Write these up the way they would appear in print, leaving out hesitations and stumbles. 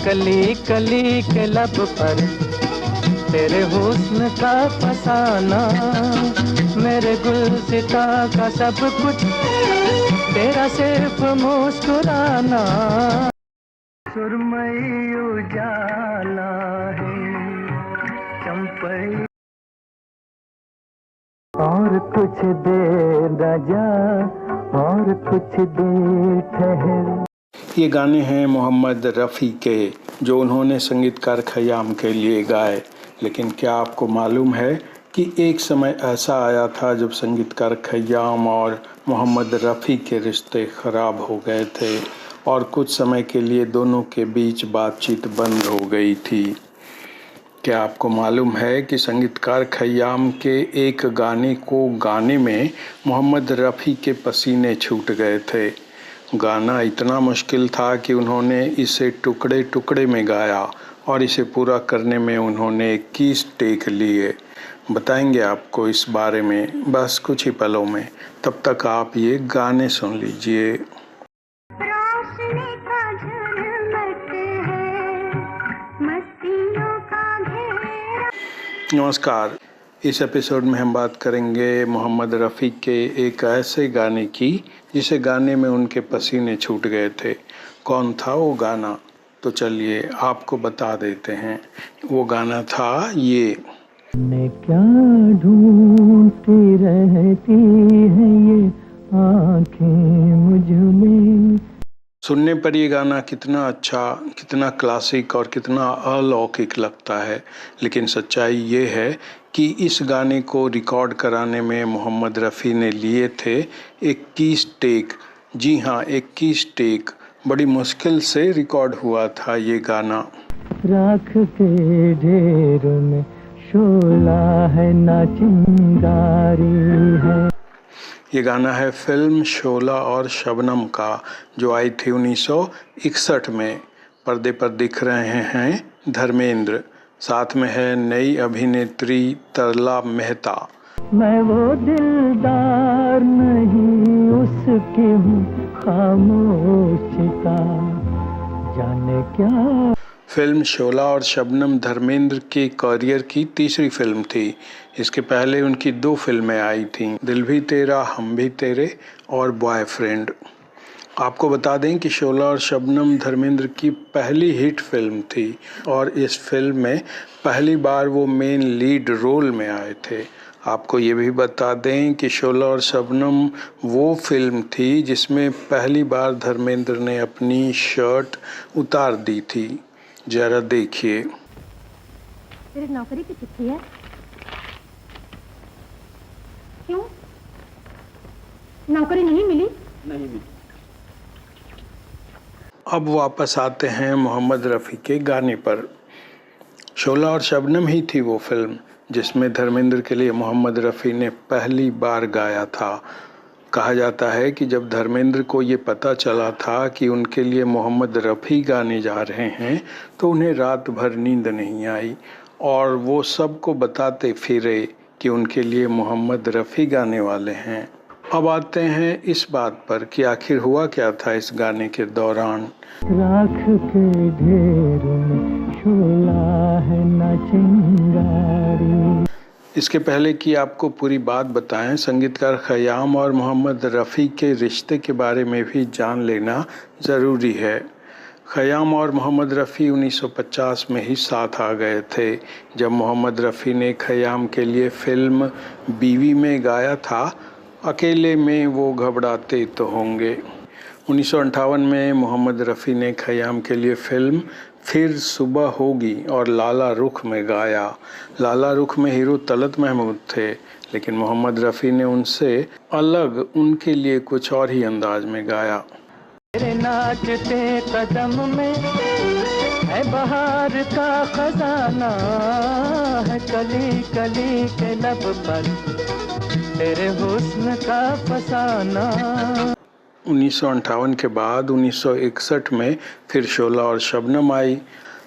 कली कली के लब पर तेरे हुस्न का फसाना, मेरे गुलसिता का सब कुछ तेरा सिर्फ मुस्कुराना। सुरमई उजाला है चंपई, और कुछ देर राजा, और कुछ देर ठहर। ये गाने हैं मोहम्मद रफ़ी के, जो उन्होंने संगीतकार खयाम के लिए गाए। लेकिन क्या आपको मालूम है कि एक समय ऐसा आया था जब संगीतकार खयाम और मोहम्मद रफ़ी के रिश्ते ख़राब हो गए थे और कुछ समय के लिए दोनों के बीच बातचीत बंद हो गई थी। क्या आपको मालूम है कि संगीतकार खयाम के एक गाने को गाने में मोहम्मद रफ़ी के पसीने छूट गए थे। गाना इतना मुश्किल था कि उन्होंने इसे टुकड़े टुकड़े में गाया और इसे पूरा करने में उन्होंने 21 टेक लिए। बताएंगे आपको इस बारे में बस कुछ ही पलों में। तब तक आप ये गाने सुन लीजिए। नमस्कार, इस एपिसोड में हम बात करेंगे मोहम्मद रफ़ी के एक ऐसे गाने की जिसे गाने में उनके पसीने छूट गए थे। कौन था वो गाना? तो चलिए आपको बता देते हैं। वो गाना था ये। मैं क्या ढूंढती रहती है ये आँखें मुझ में। सुनने पर ये गाना कितना अच्छा, कितना क्लासिक और कितना अलौकिक लगता है, लेकिन सच्चाई ये है कि इस गाने को रिकॉर्ड कराने में मोहम्मद रफ़ी ने लिए थे 21 टेक। जी हाँ, 21 टेक। बड़ी मुश्किल से रिकॉर्ड हुआ था ये गाना। राख के ढेर में शोला है ना चिंगारी है। ये गाना है फिल्म शोला और शबनम का, जो आई थी 1961 में। पर्दे पर दिख रहे हैं धर्मेंद्र, साथ में है नई अभिनेत्री तरला मेहता। मैं वो दिलदार नहीं उसकी हूँ खामोशिता, जाने क्या। फिल्म शोला और शबनम धर्मेंद्र के करियर की तीसरी फिल्म थी। इसके पहले उनकी 2 फिल्में आई थीं, दिल भी तेरा हम भी तेरे और बॉयफ्रेंड। आपको बता दें कि शोला और शबनम धर्मेंद्र की पहली हिट फिल्म थी और इस फिल्म में पहली बार वो मेन लीड रोल में आए थे। आपको ये भी बता दें कि शोला और शबनम वो फिल्म थी जिसमें पहली बार धर्मेंद्र ने अपनी शर्ट उतार दी थी। जरा देखिए। तेरी नौकरी की चिट्ठी है। क्यों? नौकरी नहीं मिली? नहीं मिली। अब वापस आते हैं मोहम्मद रफ़ी के गाने पर। शोला और शबनम ही थी वो फिल्म जिसमें धर्मेंद्र के लिए मोहम्मद रफ़ी ने पहली बार गाया था। कहा जाता है कि जब धर्मेंद्र को ये पता चला था कि उनके लिए मोहम्मद रफ़ी गाने जा रहे हैं तो उन्हें रात भर नींद नहीं आई और वो सबको बताते फिरे कि उनके लिए मोहम्मद रफ़ी गाने वाले हैं। अब आते हैं इस बात पर कि आखिर हुआ क्या था इस गाने के दौरान। राख के ढेर में शोला है ना चिंगारी। इसके पहले कि आपको पूरी बात बताएं, संगीतकार खयाम और मोहम्मद रफ़ी के रिश्ते के बारे में भी जान लेना ज़रूरी है। खयाम और मोहम्मद रफ़ी 1950 में ही साथ आ गए थे, जब मोहम्मद रफ़ी ने खयाम के लिए फिल्म बीवी में गाया था, अकेले में वो घबराते तो होंगे। 1958 में मोहम्मद रफ़ी ने खयाम के लिए फिल्म फिर सुबह होगी और लाला रुख में गाया। लाला रुख में हीरो तलत महमूद थे, लेकिन मोहम्मद रफ़ी ने उनसे अलग उनके लिए कुछ और ही अंदाज में गाया। तेरे नाचते कदम में है बहार का खजाना, है कली कली के लब पर तेरे हुस्न का फसाना। 1958 के बाद 1961 में फिर शोला और शबनम आई।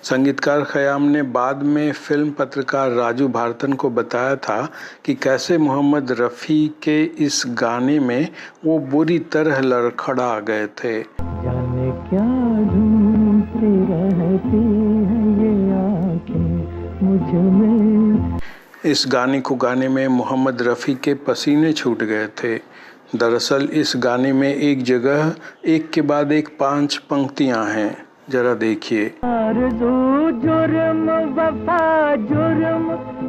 संगीतकार खयाम ने बाद में फिल्म पत्रकार राजू भारतन को बताया था कि कैसे मोहम्मद रफ़ी के इस गाने में वो बुरी तरह लड़खड़ा गए थे। जाने क्या ढूंढती रहती हैं ये आंखें मुझ में। इस गाने को गाने में मोहम्मद रफ़ी के पसीने छूट गए थे। दरअसल इस गाने में एक जगह एक के बाद एक 5 पंक्तियां हैं, जरा देखिए। आरज़ू जुर्म वफा जुर्म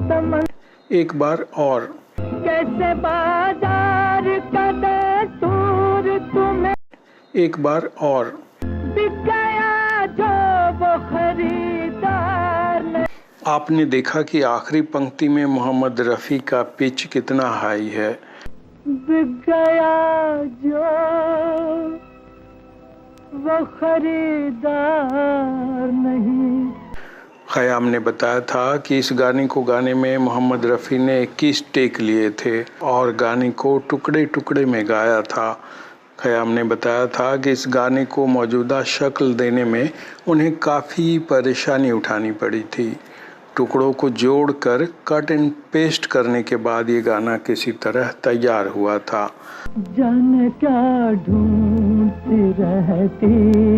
तमन्ना, एक बार और, कैसे बाजार का दस्तूर तुम्हें, एक बार और, बिक गया जो वो खरीदार नहीं। आपने देखा कि आखिरी पंक्ति में मोहम्मद रफ़ी का पिच कितना हाई है। बिक गया जो वो खरीदार नहीं। ख़याम ने बताया था कि इस गाने को गाने में मोहम्मद रफ़ी ने 21 टेक लिए थे और गाने को टुकड़े टुकड़े में गाया था। ख़याम ने बताया था कि इस गाने को मौजूदा शक्ल देने में उन्हें काफ़ी परेशानी उठानी पड़ी थी। टुकड़ों को जोड़कर कट एंड पेस्ट करने के बाद ये गाना किसी तरह तैयार हुआ था। जाने क्या ढूंढती रहती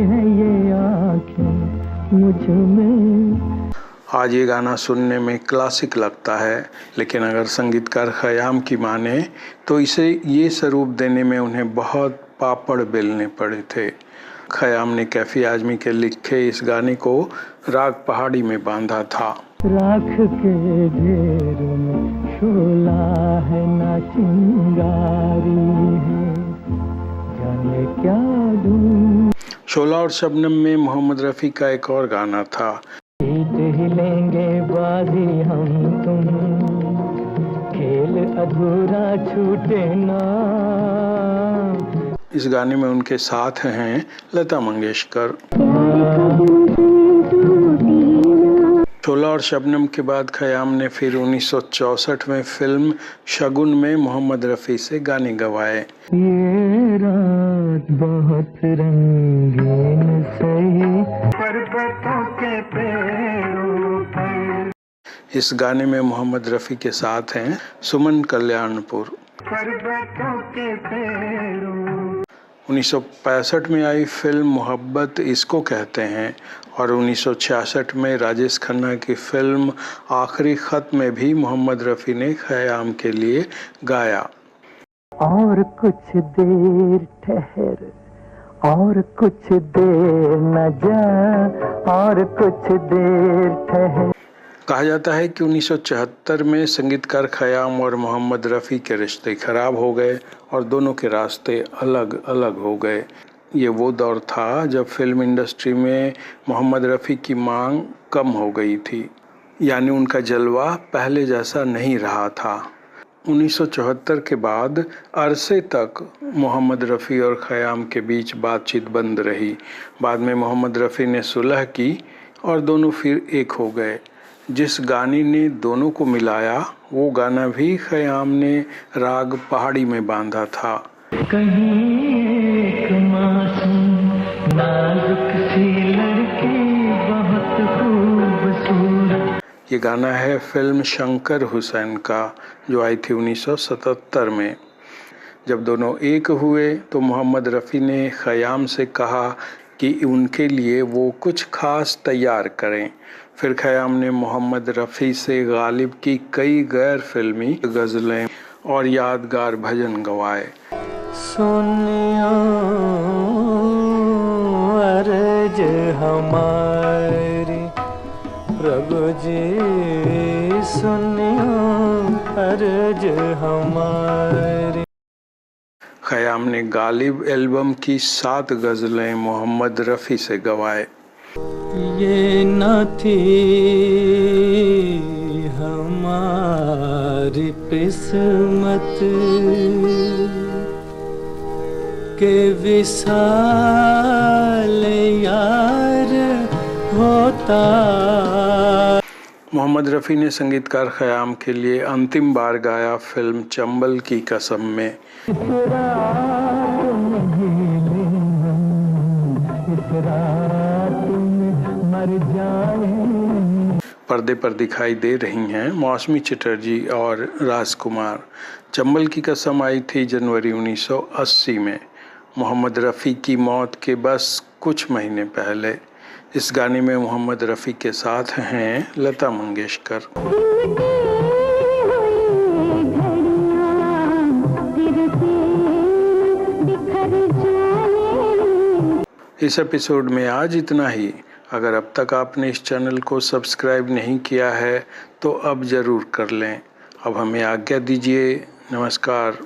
हैं ये आंखें मुझ में। आज ये गाना सुनने में क्लासिक लगता है, लेकिन अगर संगीतकार ख़याम की माने तो इसे ये स्वरूप देने में उन्हें बहुत पापड़ बेलने पड़े थे। ख़याम ने कैफ़ी आज़मी के लिखे इस गाने को राग पहाड़ी में बांधा था। राख के ढेर में शोला है ना चिंगारी है, जाने क्या दूँ। शोला और शबनम में मोहम्मद रफ़ी का एक और गाना था। जीत ही लेंगे बाजी हम तुम, खेल अधूरा छूटे ना। इस गाने में उनके साथ हैं लता मंगेशकर। शोला और शबनम के बाद ख़याम ने फिर 1964 में फिल्म शगुन में मोहम्मद रफ़ी से गाने गवाए। ये रात बहुत रंगीन सही, पर्वतों के पेड़ों पर। इस गाने में मोहम्मद रफ़ी के साथ हैं सुमन कल्याणपुर। पर्वतों के पेड़ों। 1965 में आई फिल्म मोहब्बत इसको कहते हैं और 1966 में राजेश खन्ना की फिल्म आखिरी ख़त में भी मोहम्मद रफ़ी ने ख़याम के लिए गाया। और कुछ देर ठहर, और कुछ देर न जा, और कुछ देर ठहर। कहा जाता है कि 1974 में संगीतकार ख़याम और मोहम्मद रफ़ी के रिश्ते ख़राब हो गए और दोनों के रास्ते अलग अलग हो गए। ये वो दौर था जब फिल्म इंडस्ट्री में मोहम्मद रफ़ी की मांग कम हो गई थी, यानी उनका जलवा पहले जैसा नहीं रहा था। 1974 के बाद अरसे तक मोहम्मद रफ़ी और ख़याम के बीच बातचीत बंद रही। बाद में मोहम्मद रफ़ी ने सुलह की और दोनों फिर एक हो गए। जिस गाने ने दोनों को मिलाया वो गाना भी ख़याम ने राग पहाड़ी में बांधा था। कहीं एक मासूम नाजुक सी लड़की बहुत खूबसूरत। ये गाना है फिल्म शंकर हुसैन का, जो आई थी 1977 में। जब दोनों एक हुए तो मोहम्मद रफ़ी ने ख़याम से कहा कि उनके लिए वो कुछ ख़ास तैयार करें। फिर ख़याम ने मोहम्मद रफ़ी से गालिब की कई गैर फिल्मी गज़लें और यादगार भजन गवाए। सुनियो अर्ज हमारी प्रभु जी, सुनियो अर्ज हमारी। ख़याम ने गालिब एल्बम की 7 गज़लें मोहम्मद रफ़ी से गवाए। ये न थी हमारी किस्मत के विशाल यार होता। मोहम्मद रफ़ी ने संगीतकार ख़याम के लिए अंतिम बार गाया फिल्म चंबल की कसम में। पर्दे पर दिखाई दे रही हैं मौसमी चटर्जी और राजकुमार। चंबल की कसम आई थी जनवरी 1980 में, मोहम्मद रफ़ी की मौत के बस कुछ महीने पहले। इस गाने में मोहम्मद रफ़ी के साथ हैं लता मंगेशकर। इस एपिसोड में आज इतना ही। अगर अब तक आपने इस चैनल को सब्सक्राइब नहीं किया है तो अब ज़रूर कर लें। अब हमें आज्ञा दीजिए। नमस्कार।